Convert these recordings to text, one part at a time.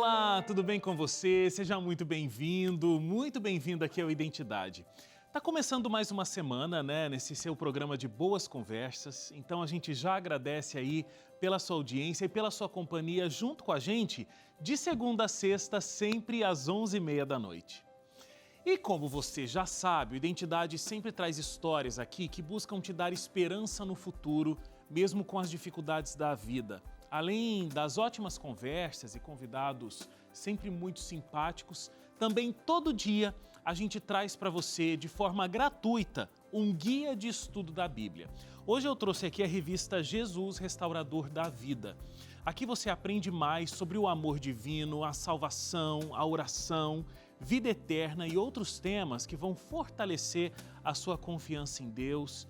Olá, tudo bem com você? Seja muito bem-vindo aqui ao Identidade. Tá começando mais uma semana, né, nesse seu programa de boas conversas, então a gente já agradece aí pela sua audiência e pela sua companhia junto com a gente, de segunda a sexta, sempre às 11h30 da noite. E como você já sabe, o Identidade sempre traz histórias aqui que buscam te dar esperança no futuro, mesmo com as dificuldades da vida. Além das ótimas conversas e convidados sempre muito simpáticos, também todo dia a gente traz para você, de forma gratuita, um guia de estudo da Bíblia. Hoje eu trouxe aqui a revista Jesus Restaurador da Vida. Aqui você aprende mais sobre o amor divino, a salvação, a oração, vida eterna e outros temas que vão fortalecer a sua confiança em Deus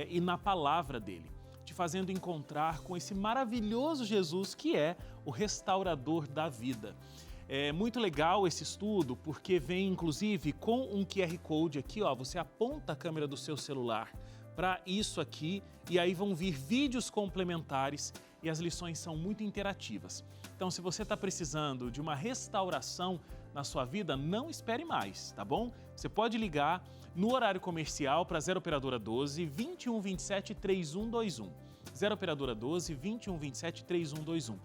e na palavra dele, te fazendo encontrar com esse maravilhoso Jesus que é o restaurador da vida. É muito legal esse estudo porque vem inclusive com um QR Code aqui, ó, você aponta a câmera do seu celular para isso aqui e aí vão vir vídeos complementares e as lições são muito interativas. Então, se você está precisando de uma restauração na sua vida, não espere mais, tá bom? Você pode ligar no horário comercial para 0 Operadora 12 2127 3121. 0 Operadora 12 2127 3121.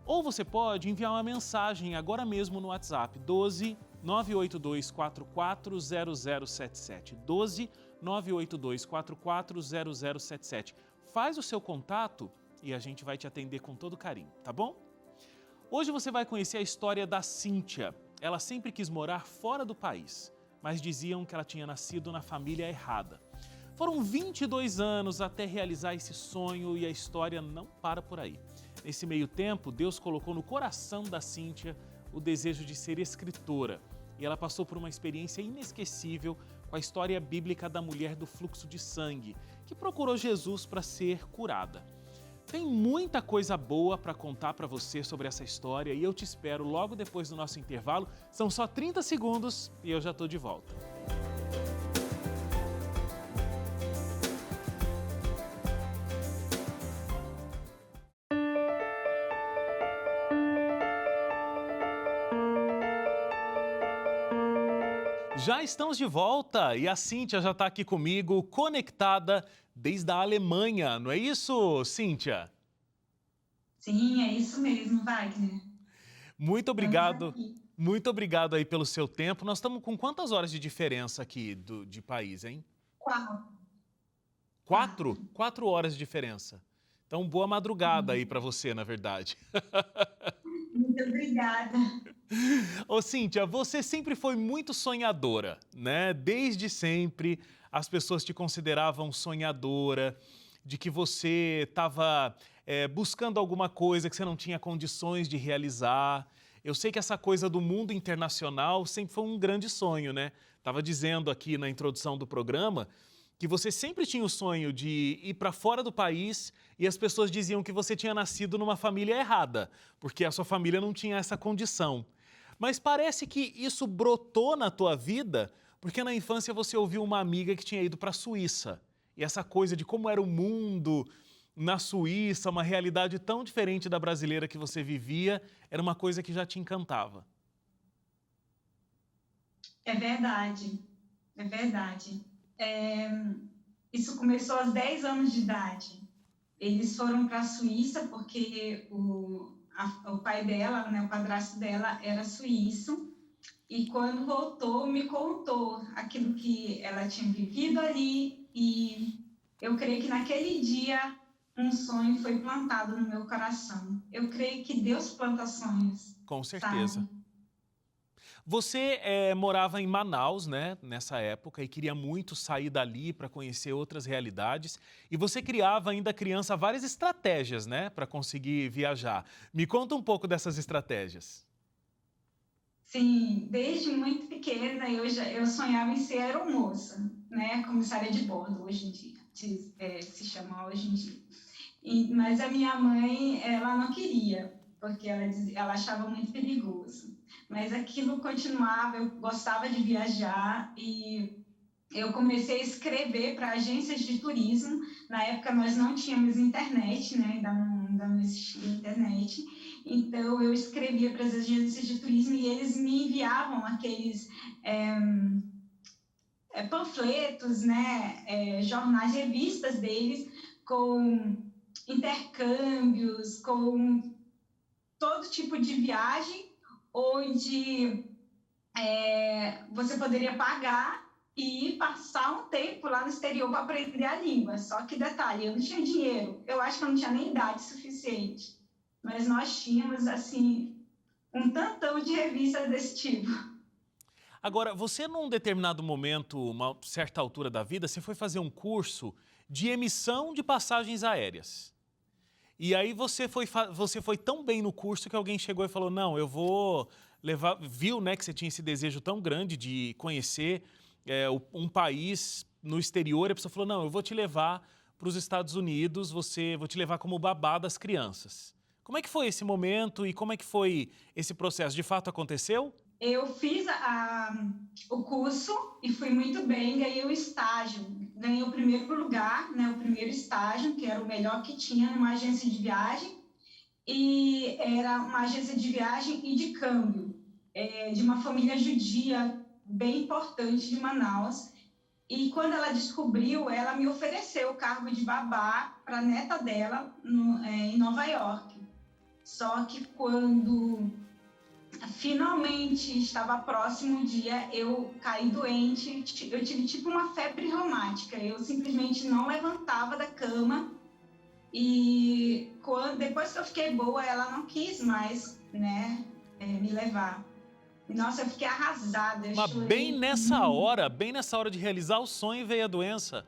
Ou você pode enviar uma mensagem agora mesmo no WhatsApp 12 982 44 0077. 12 982 44 0077. Faz o seu contato e a gente vai te atender com todo carinho, tá bom? Hoje você vai conhecer a história da Cíntia. Ela sempre quis morar fora do país, mas diziam que ela tinha nascido na família errada. Foram 22 anos até realizar esse sonho e a história não para por aí. Nesse meio tempo, Deus colocou no coração da Cíntia o desejo de ser escritora. E ela passou por uma experiência inesquecível com a história bíblica da mulher do fluxo de sangue, que procurou Jesus para ser curada. Tem muita coisa boa para contar para você sobre essa história e eu te espero logo depois do nosso intervalo. São só 30 segundos e eu já estou de volta. Já estamos de volta e a Cíntia já está aqui comigo, conectada desde a Alemanha, não é isso, Cíntia? Sim, é isso mesmo, Wagner. Muito obrigado aí pelo seu tempo. Nós estamos com quantas horas de diferença aqui de país, hein? Quatro. 4 horas de diferença. Então, boa madrugada aí para você, na verdade. Muito obrigada. Ô, Cíntia, você sempre foi muito sonhadora, né? Desde sempre as pessoas te consideravam sonhadora, de que você estava buscando alguma coisa que você não tinha condições de realizar. Eu sei que essa coisa do mundo internacional sempre foi um grande sonho, né? Estava dizendo aqui na introdução do programa que você sempre tinha o sonho de ir para fora do país e as pessoas diziam que você tinha nascido numa família errada, porque a sua família não tinha essa condição. Mas parece que isso brotou na tua vida porque na infância você ouviu uma amiga que tinha ido para a Suíça. E essa coisa de como era o mundo na Suíça, uma realidade tão diferente da brasileira que você vivia, era uma coisa que já te encantava. É verdade, é verdade. Isso começou aos 10 anos de idade. Eles foram para a Suíça porque o pai dela, né, o padrasto dela, era suíço. E quando voltou, me contou aquilo que ela tinha vivido ali. E eu creio que naquele dia um sonho foi plantado no meu coração. Eu creio que Deus planta sonhos. Com certeza. Sabe? Você morava em Manaus, né, nessa época, e queria muito sair dali para conhecer outras realidades. E você criava ainda criança várias estratégias, né, para conseguir viajar. Me conta um pouco dessas estratégias. Sim, desde muito pequena eu sonhava em ser aeromoça, né, comissária de bordo hoje em dia, se chama hoje em dia. Mas a minha mãe, ela não queria, porque ela achava muito perigoso. Mas aquilo continuava, eu gostava de viajar e eu comecei a escrever para agências de turismo. Na época nós não tínhamos internet, né? Ainda não existia internet. Então, eu escrevia para as agências de turismo e eles me enviavam aqueles panfletos, né, jornais, revistas deles, com intercâmbios, com todo tipo de viagem, onde você poderia pagar e passar um tempo lá no exterior para aprender a língua. Só que, detalhe, eu não tinha dinheiro. Eu acho que eu não tinha nem idade suficiente. Mas nós tínhamos, assim, um tantão de revistas desse tipo. Agora, você num determinado momento, uma certa altura da vida, você foi fazer um curso de emissão de passagens aéreas. E aí você foi tão bem no curso que alguém chegou e falou, não, eu vou levar... Viu, né, que você tinha esse desejo tão grande de conhecer um país no exterior. E a pessoa falou, não, eu vou te levar para os Estados Unidos, vou te levar como babá das crianças. Como é que foi esse momento e como é que foi esse processo? De fato aconteceu? Eu fiz o curso e fui muito bem, ganhei o estágio. Ganhei o primeiro lugar, né, o primeiro estágio, que era o melhor que tinha numa agência de viagem. E era uma agência de viagem e de câmbio, de uma família judia bem importante de Manaus. E quando ela descobriu, ela me ofereceu o cargo de babá para a neta dela em Nova York. Só que quando finalmente estava próximo o dia, eu caí doente, eu tive tipo uma febre reumática, eu simplesmente não levantava da cama e depois que eu fiquei boa, ela não quis mais, né, me levar. Nossa, eu fiquei arrasada, eu Mas chorei. bem nessa hora de realizar o sonho veio a doença.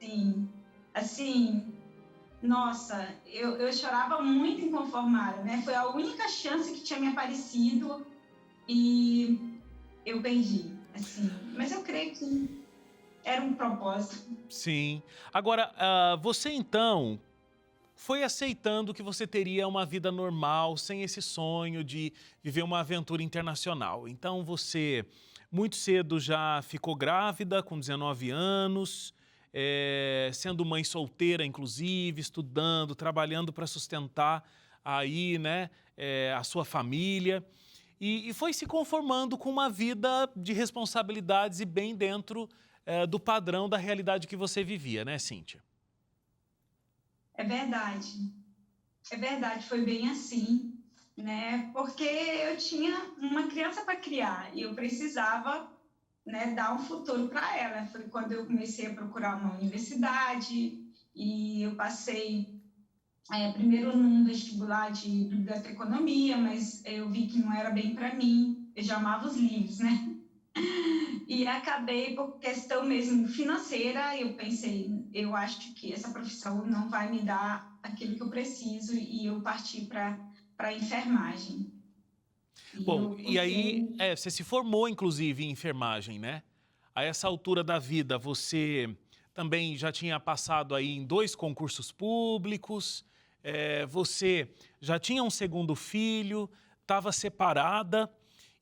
Sim, assim, nossa, eu chorava muito inconformada, né? Foi a única chance que tinha me aparecido e eu perdi, assim. Mas eu creio que era um propósito. Sim. Agora, você então foi aceitando que você teria uma vida normal, sem esse sonho de viver uma aventura internacional. Então você, muito cedo, já ficou grávida, com 19 anos, sendo mãe solteira, inclusive, estudando, trabalhando para sustentar aí, né, a sua família. E foi se conformando com uma vida de responsabilidades e bem dentro do padrão da realidade que você vivia, né, Cíntia? É verdade, foi bem assim, né? Porque eu tinha uma criança para criar e eu precisava, né, dar um futuro para ela. Foi quando eu comecei a procurar uma universidade e eu passei primeiro num vestibular de biblioteconomia, mas eu vi que não era bem para mim. Eu já amava os livros, né? E acabei por questão mesmo financeira, eu pensei, eu acho que essa profissão não vai me dar aquilo que eu preciso e eu parti para a enfermagem. Bom, e aí você se formou, inclusive, em enfermagem, né? A essa altura da vida, você também já tinha passado aí em 2 concursos públicos, você já tinha um segundo filho, estava separada,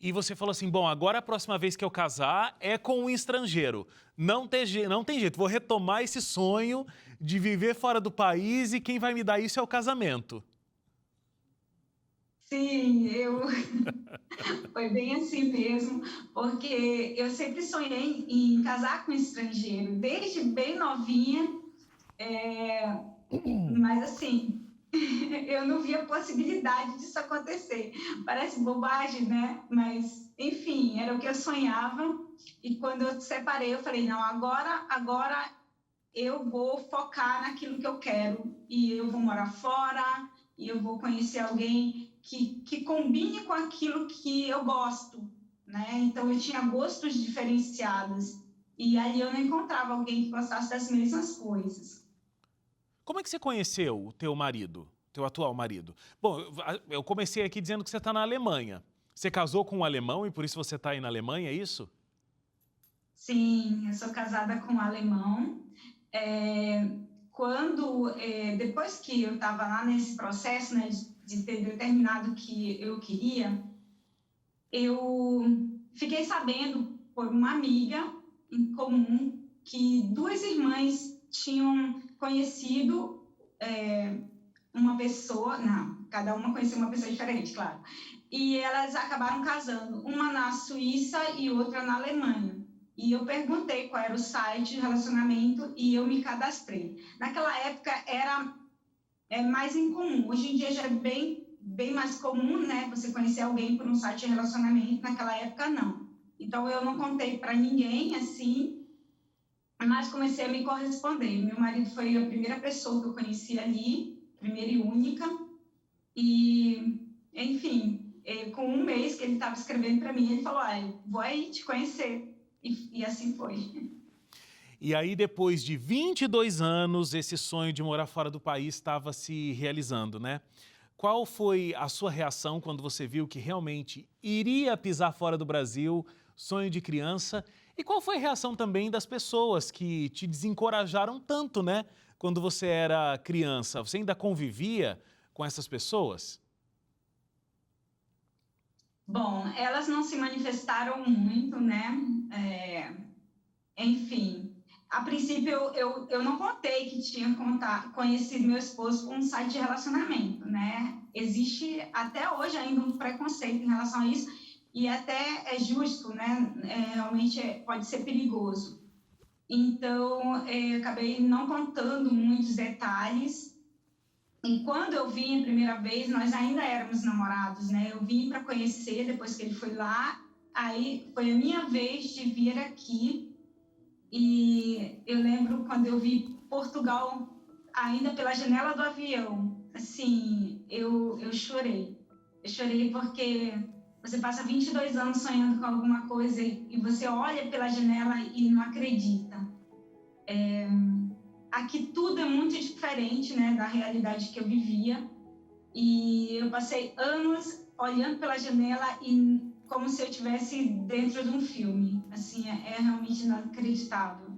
e você falou assim, bom, agora a próxima vez que eu casar é com um estrangeiro. Não tem jeito, vou retomar esse sonho de viver fora do país e quem vai me dar isso é o casamento. Sim, foi bem assim mesmo, porque eu sempre sonhei em casar com um estrangeiro, desde bem novinha, mas assim, eu não via possibilidade disso acontecer. Parece bobagem, né? Mas, enfim, era o que eu sonhava. E quando eu separei, eu falei, não, agora eu vou focar naquilo que eu quero. E eu vou morar fora, e eu vou conhecer alguém que combine com aquilo que eu gosto, né? Então, eu tinha gostos diferenciados. E ali eu não encontrava alguém que gostasse das mesmas coisas. Como é que você conheceu o teu marido, teu atual marido? Bom, eu comecei aqui dizendo que você está na Alemanha. Você casou com um alemão e por isso você está aí na Alemanha, é isso? Sim, eu sou casada com um alemão. Depois que eu estava lá nesse processo, né, de ter determinado que eu queria, eu fiquei sabendo por uma amiga em comum que 2 irmãs tinham conhecido uma pessoa, não, cada uma conhecia uma pessoa diferente, claro. E elas acabaram casando, uma na Suíça e outra na Alemanha. E eu perguntei qual era o site de relacionamento e eu me cadastrei. Naquela época era mais incomum, hoje em dia já é bem mais comum, né? Você conhecer alguém por um site de relacionamento, naquela época não. Então eu não contei para ninguém, assim, mas comecei a me corresponder. Meu marido foi a primeira pessoa que eu conheci ali, primeira e única, e, enfim, com um mês que ele estava escrevendo para mim, ele falou, vou aí te conhecer, e assim foi. E aí, depois de 22 anos, esse sonho de morar fora do país estava se realizando, né? Qual foi a sua reação quando você viu que realmente iria pisar fora do Brasil, sonho de criança? E qual foi a reação também das pessoas que te desencorajaram tanto, né? Quando você era criança, você ainda convivia com essas pessoas? Bom, elas não se manifestaram muito, né? Enfim, a princípio eu não contei que tinha conhecido meu esposo por um site de relacionamento, né? Existe até hoje ainda um preconceito em relação a isso e até é justo, né? Realmente pode ser perigoso. Então, eu acabei não contando muitos detalhes. E quando eu vim a primeira vez, nós ainda éramos namorados, né? Eu vim para conhecer depois que ele foi lá. Aí foi a minha vez de vir aqui. E eu lembro quando eu vi Portugal ainda pela janela do avião. Assim, eu chorei. Eu chorei porque você passa 22 anos sonhando com alguma coisa e você olha pela janela e não acredita. Aqui tudo é muito diferente, né, da realidade que eu vivia. E eu passei anos olhando pela janela e como se eu estivesse dentro de um filme. Assim, é realmente inacreditável.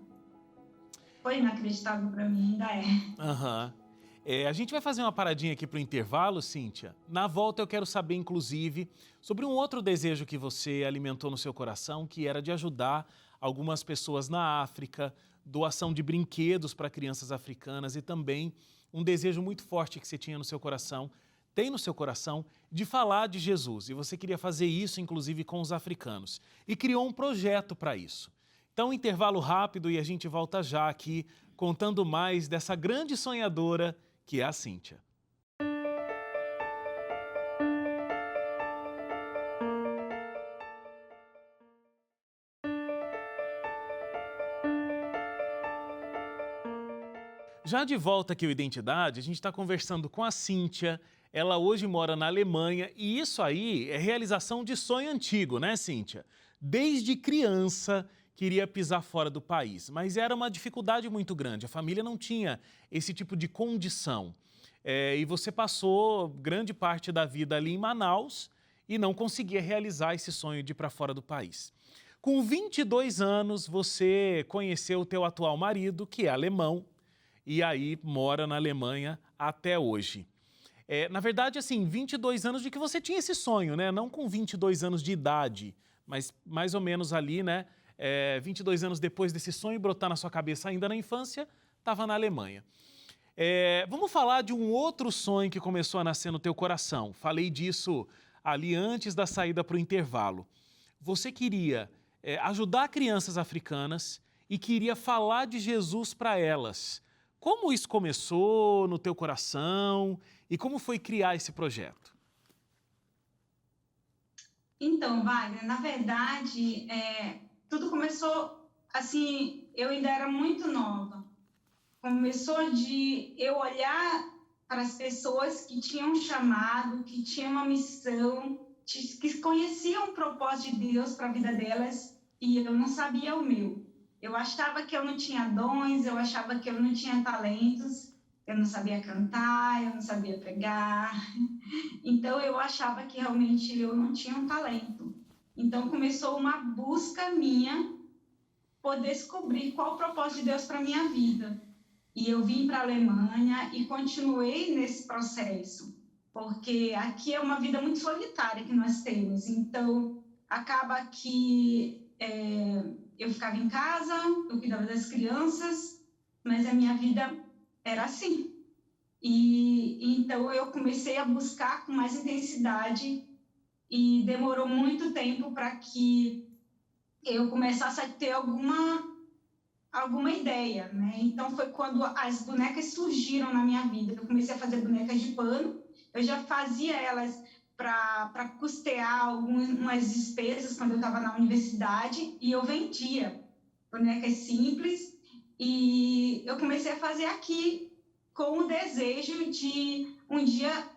Foi inacreditável para mim, ainda é. Aham. A gente vai fazer uma paradinha aqui para o intervalo, Cíntia. Na volta eu quero saber, inclusive, sobre um outro desejo que você alimentou no seu coração, que era de ajudar algumas pessoas na África, doação de brinquedos para crianças africanas e também um desejo muito forte que você tinha no seu coração, tem no seu coração, de falar de Jesus. E você queria fazer isso, inclusive, com os africanos. E criou um projeto para isso. Então, intervalo rápido e a gente volta já aqui contando mais dessa grande sonhadora que é a Cíntia. Já de volta aqui ao Identidade, a gente está conversando com a Cíntia. Ela hoje mora na Alemanha e isso aí é realização de sonho antigo, né, Cíntia? Desde criança queria pisar fora do país, mas era uma dificuldade muito grande. A família não tinha esse tipo de condição. E você passou grande parte da vida ali em Manaus e não conseguia realizar esse sonho de ir para fora do país. Com 22 anos, você conheceu o teu atual marido, que é alemão, e aí mora na Alemanha até hoje. Na verdade, assim, 22 anos de que você tinha esse sonho, né? Não com 22 anos de idade, mas mais ou menos ali, né? 22 anos depois desse sonho brotar na sua cabeça ainda na infância, estava na Alemanha. Vamos falar de um outro sonho que começou a nascer no teu coração. Falei disso ali antes da saída para o intervalo. Você queria ajudar crianças africanas e queria falar de Jesus para elas. Como isso começou no teu coração e como foi criar esse projeto? Então, Wagner, na verdade, tudo começou assim, eu ainda era muito nova. Começou de eu olhar para as pessoas que tinham um chamado, que tinham uma missão, que conheciam o propósito de Deus para a vida delas e eu não sabia o meu. Eu achava que eu não tinha dons, eu achava que eu não tinha talentos, eu não sabia cantar, eu não sabia pregar. Então, eu achava que realmente eu não tinha um talento. Então, começou uma busca minha por descobrir qual o propósito de Deus para a minha vida. E eu vim para a Alemanha e continuei nesse processo, porque aqui é uma vida muito solitária que nós temos. Então, acaba que eu ficava em casa, eu cuidava das crianças, mas a minha vida era assim. E Então, eu comecei a buscar com mais intensidade e demorou muito tempo para que eu começasse a ter alguma ideia, né? Então, foi quando as bonecas surgiram na minha vida. Eu comecei a fazer bonecas de pano. Eu já fazia elas para custear algumas despesas quando eu estava na universidade e eu vendia bonecas simples. E eu comecei a fazer aqui com o desejo de um dia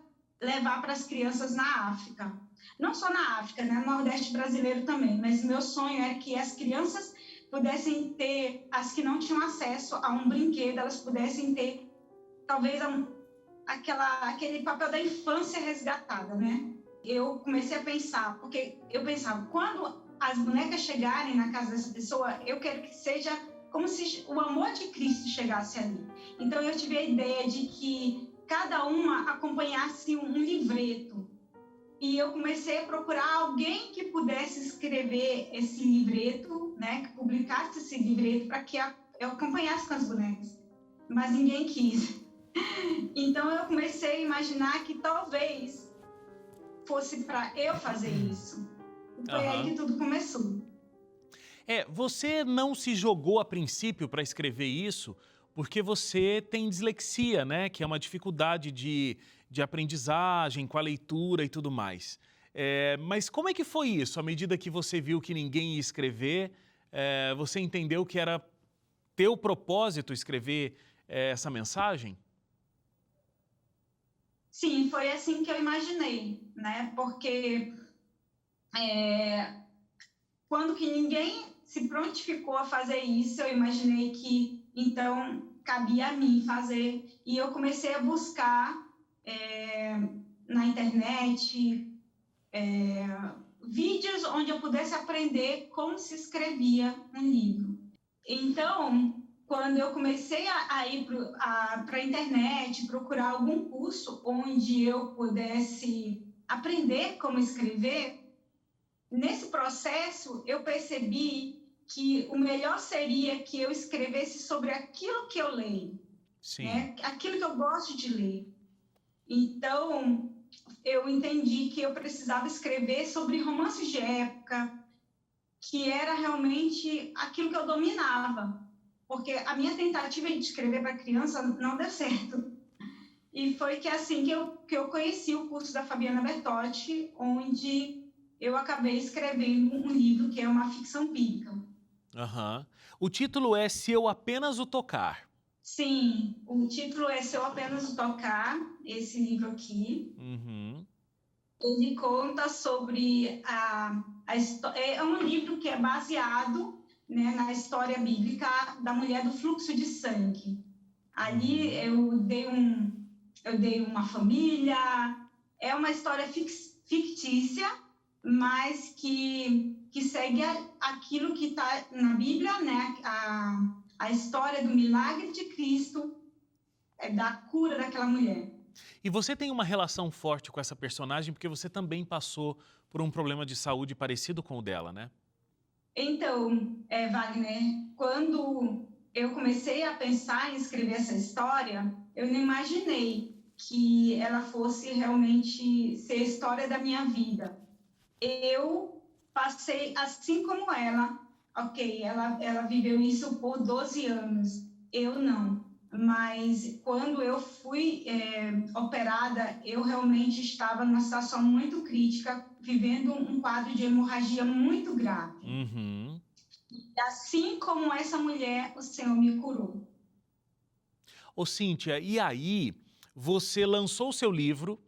levar para as crianças na África. Não só na África, né? No Nordeste brasileiro também, mas meu sonho era que as crianças pudessem ter, as que não tinham acesso a um brinquedo, elas pudessem ter, talvez, aquele papel da infância resgatada, né? Eu comecei a pensar, porque eu pensava, quando as bonecas chegarem na casa dessa pessoa, eu quero que seja como se o amor de Cristo chegasse ali. Então, eu tive a ideia de que cada uma acompanhasse um livreto. E eu comecei a procurar alguém que pudesse escrever esse livreto, né, que publicasse esse livreto para que eu acompanhasse com as bonecas. Mas ninguém quis. Então, eu comecei a imaginar que talvez fosse para eu fazer isso. E foi aí que tudo começou. Você não se jogou a princípio para escrever isso porque você tem dislexia, né? Que é uma dificuldade de aprendizagem com a leitura e tudo mais. Mas como é que foi isso? À medida que você viu que ninguém ia escrever, você entendeu que era teu propósito escrever essa mensagem? Sim, foi assim que eu imaginei, né? Porque quando que ninguém se prontificou a fazer isso, eu imaginei que, então, cabia a mim fazer. E eu comecei a buscar na internet vídeos onde eu pudesse aprender como se escrevia um livro. Então, quando eu comecei a ir para a internet, procurar algum curso onde eu pudesse aprender como escrever, nesse processo eu percebi que o melhor seria que eu escrevesse sobre aquilo que eu leio, né? Aquilo que eu gosto de ler. Então, eu entendi que eu precisava escrever sobre romances de época, que era realmente aquilo que eu dominava, porque a minha tentativa de escrever para criança não deu certo. E foi que assim que eu conheci o curso da Fabiana Bertotti, onde eu acabei escrevendo um livro que é uma ficção bíblica. O título é Se Eu Apenas o Tocar. Sim, o título é Se Eu Apenas o Tocar, esse livro aqui. Ele conta sobre a história. É um livro que é baseado, né, na história bíblica da mulher do fluxo de sangue. Ali eu dei uma família. É uma história fictícia, mas que segue aquilo que está na Bíblia, né? A história do milagre de Cristo, da cura daquela mulher. E você tem uma relação forte com essa personagem porque você também passou por um problema de saúde parecido com o dela, né? Então, Wagner, quando eu comecei a pensar em escrever essa história, eu não imaginei que ela fosse realmente ser a história da minha vida. Eu passei assim como ela, ok, ela viveu isso por 12 anos, eu não. Mas quando eu fui operada, eu realmente estava numa situação muito crítica, vivendo um quadro de hemorragia muito grave. E assim como essa mulher, o Senhor me curou. Ô Cíntia, e aí você lançou o seu livro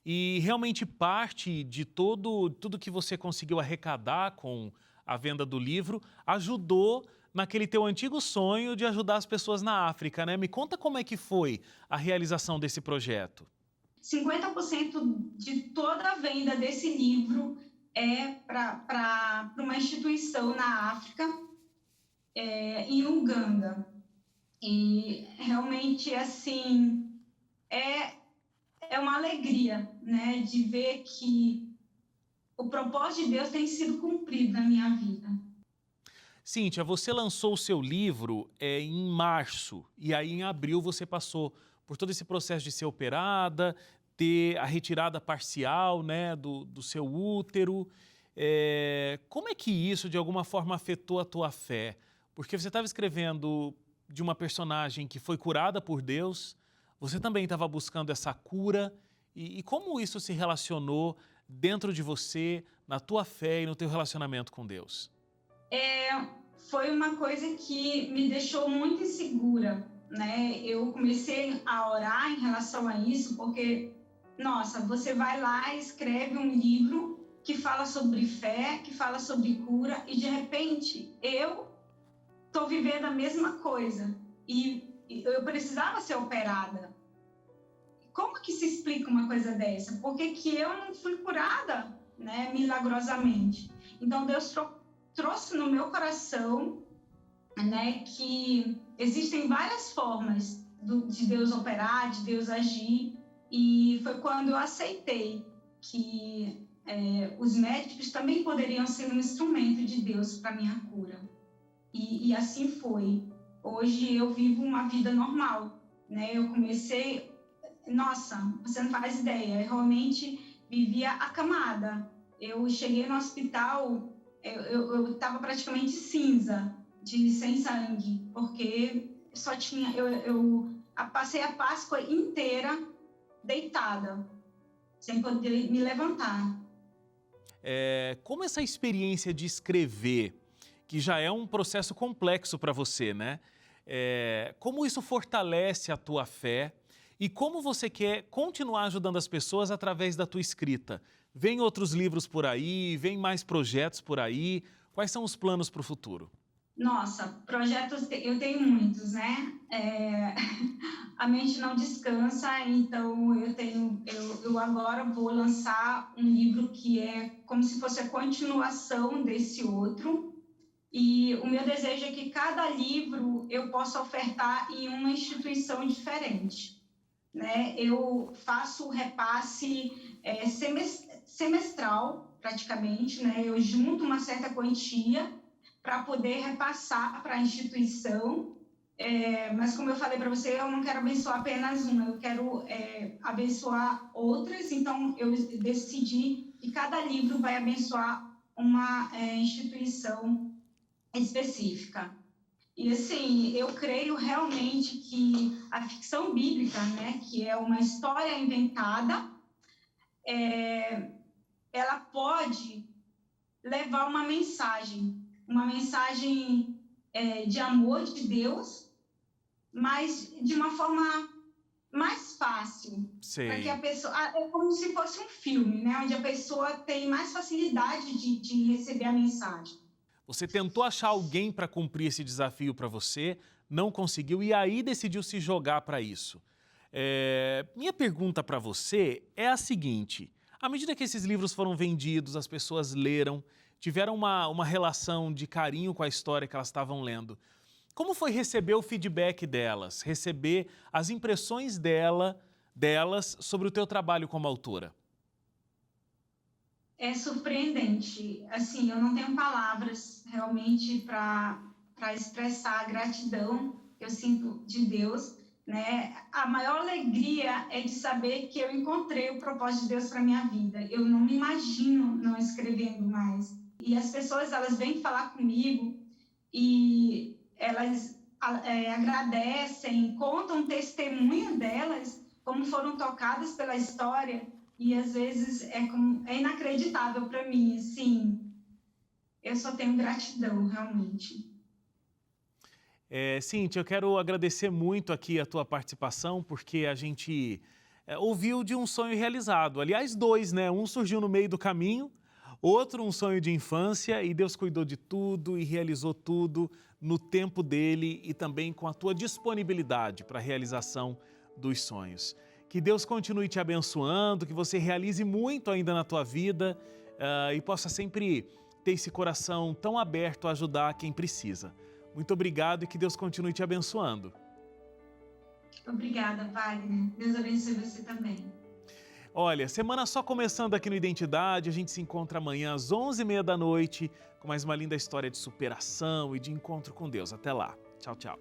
e realmente parte de tudo que você conseguiu arrecadar com a venda do livro ajudou naquele teu antigo sonho de ajudar as pessoas na África, né? Me conta como é que foi a realização desse projeto. 50% de toda a venda desse livro é para uma instituição na África, em Uganda. E realmente, assim, é uma alegria, né, de ver que o propósito de Deus tem sido cumprido na minha vida. Cíntia, você lançou o seu livro em março e aí em abril você passou por todo esse processo de ser operada, ter a retirada parcial, né, do seu útero. Como é que isso, de alguma forma, afetou a tua fé? Porque você estava escrevendo de uma personagem que foi curada por Deus, você também estava buscando essa cura, e como isso se relacionou dentro de você, na tua fé e no teu relacionamento com Deus? Foi uma coisa que me deixou muito insegura, né? Eu comecei a orar em relação a isso, porque, nossa, você vai lá e escreve um livro que fala sobre fé, que fala sobre cura, e de repente eu estou vivendo a mesma coisa e eu precisava ser operada. Como que se explica uma coisa dessa? Por que que eu não fui curada, né, milagrosamente? Então Deus trouxe no meu coração, né, que existem várias formas de Deus operar, de Deus agir, e foi quando eu aceitei que os médicos também poderiam ser um instrumento de Deus para minha cura. E assim foi. Hoje eu vivo uma vida normal, né? Eu comecei, nossa, você não faz ideia, eu realmente vivia acamada. Eu cheguei no hospital, eu estava praticamente cinza, sem sangue, porque só tinha, eu passei a Páscoa inteira deitada, sem poder me levantar. Como essa experiência de escrever, que já é um processo complexo para você, né? Como isso fortalece a tua fé e como você quer continuar ajudando as pessoas através da tua escrita? Vem outros livros por aí, vem mais projetos por aí, quais são os planos para o futuro? Nossa, projetos eu tenho muitos, né? A mente não descansa, então eu agora vou lançar um livro que é como se fosse a continuação desse outro. E o meu desejo é que cada livro eu possa ofertar em uma instituição diferente, né? Eu faço o repasse semestral, praticamente, né? Eu junto uma certa quantia para poder repassar para a instituição, mas como eu falei para você, eu não quero abençoar apenas uma, eu quero abençoar outras, então eu decidi que cada livro vai abençoar uma instituição específica. E assim, eu creio realmente que a ficção bíblica, né, que é uma história inventada, ela pode levar uma mensagem de amor de Deus, mas de uma forma mais fácil. Para que a pessoa, é como se fosse um filme, né, onde a pessoa tem mais facilidade de receber a mensagem. Você tentou achar alguém para cumprir esse desafio para você, não conseguiu e aí decidiu se jogar para isso. Minha pergunta para você é a seguinte: à medida que esses livros foram vendidos, as pessoas leram, tiveram uma relação de carinho com a história que elas estavam lendo, como foi receber o feedback delas, receber as impressões delas sobre o teu trabalho como autora? É surpreendente. Assim, eu não tenho palavras realmente para expressar a gratidão que eu sinto de Deus, né? A maior alegria é de saber que eu encontrei o propósito de Deus para minha vida. Eu não me imagino não escrevendo mais. E as pessoas, elas vêm falar comigo e elas agradecem, contam um testemunho delas, como foram tocadas pela história. E às vezes é inacreditável para mim, assim, eu só tenho gratidão, realmente. Cíntia, eu quero agradecer muito aqui a tua participação, porque a gente ouviu de um sonho realizado. Aliás, dois, né? Um surgiu no meio do caminho, outro um sonho de infância, e Deus cuidou de tudo e realizou tudo no tempo dele e também com a tua disponibilidade para a realização dos sonhos. Que Deus continue te abençoando, que você realize muito ainda na tua vida e possa sempre ter esse coração tão aberto a ajudar quem precisa. Muito obrigado e que Deus continue te abençoando. Obrigada, Wagner. Deus abençoe você também. Olha, semana só começando aqui no Identidade, a gente se encontra amanhã às 11h30 da noite com mais uma linda história de superação e de encontro com Deus. Até lá. Tchau, tchau.